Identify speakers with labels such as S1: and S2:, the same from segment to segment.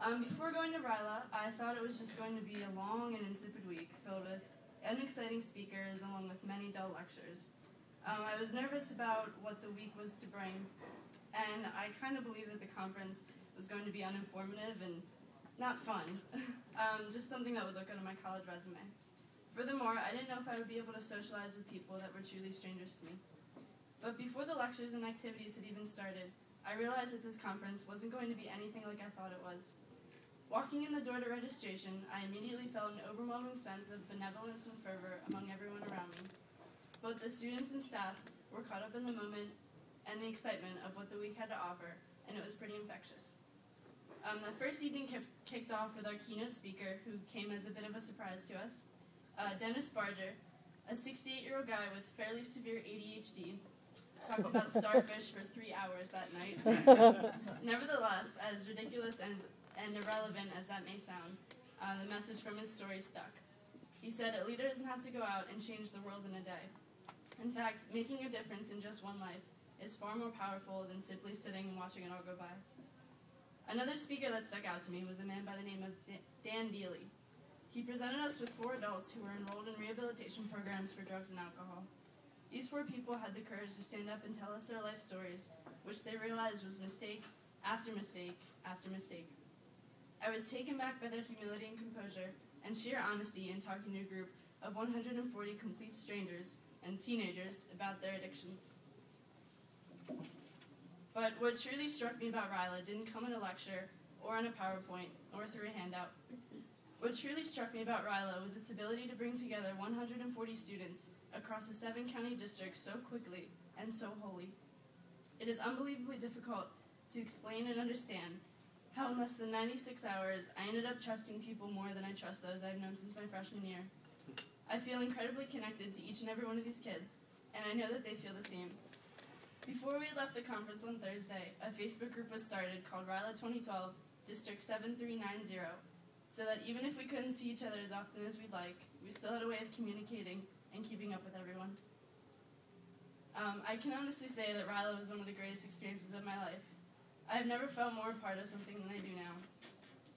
S1: Before going to RYLA, I thought it was just going to be a long and insipid week filled with unexciting speakers along with many dull lectures. I was nervous about what the week was to bring, and I kind of believed that the conference was going to be uninformative and not fun, just something that would look good on my college resume. Furthermore, I didn't know if I would be able to socialize with people that were truly strangers to me. But before the lectures and activities had even started, I realized that this conference wasn't going to be anything like I thought it was. Walking in the door to registration, I immediately felt an overwhelming sense of benevolence and fervor among everyone around me. Both the students and staff were caught up in the moment and the excitement of what the week had to offer, and it was pretty infectious. The first evening kicked off with our keynote speaker, who came as a bit of a surprise to us, Dennis Barger, a 68-year-old guy with fairly severe ADHD, talked about starfish for 3 hours that night. Nevertheless, as ridiculous and irrelevant as that may sound, the message from his story stuck. He said a leader doesn't have to go out and change the world in a day. In fact, making a difference in just one life is far more powerful than simply sitting and watching it all go by. Another speaker that stuck out to me was a man by the name of Dan Bealey. He presented us with 4 adults who were enrolled in rehabilitation programs for drugs and alcohol. These 4 people had the courage to stand up and tell us their life stories, which they realized was mistake after mistake after mistake. I was taken back by their humility and composure and sheer honesty in talking to a group of 140 complete strangers and teenagers about their addictions. But what truly struck me about RYLA didn't come in a lecture or in a PowerPoint or through a handout. What truly struck me about RYLA was its ability to bring together 140 students across a 7-county district so quickly and so wholly. It is unbelievably difficult to explain and understand how in less than 96 hours I ended up trusting people more than I trust those I've known since my freshman year. I feel incredibly connected to each and every one of these kids, and I know that they feel the same. Before we left the conference on Thursday, a Facebook group was started called RYLA 2012 District 7390, so that even if we couldn't see each other as often as we'd like, we still had a way of communicating and keeping up with everyone. I can honestly say that RYLA was one of the greatest experiences of my life. I have never felt more a part of something than I do now.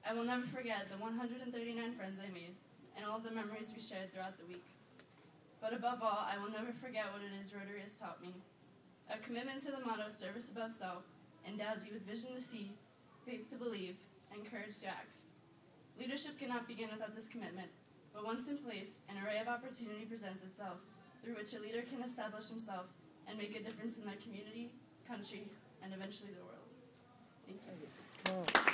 S1: I will never forget the 139 friends I made and all of the memories we shared throughout the week. But above all, I will never forget what it is Rotary has taught me. A commitment to the motto, service above self, endows you with vision to see, faith to believe, and courage to act. Leadership cannot begin without this commitment, but once in place, an array of opportunity presents itself, through which a leader can establish himself and make a difference in their community, country, and eventually the world. Thank you.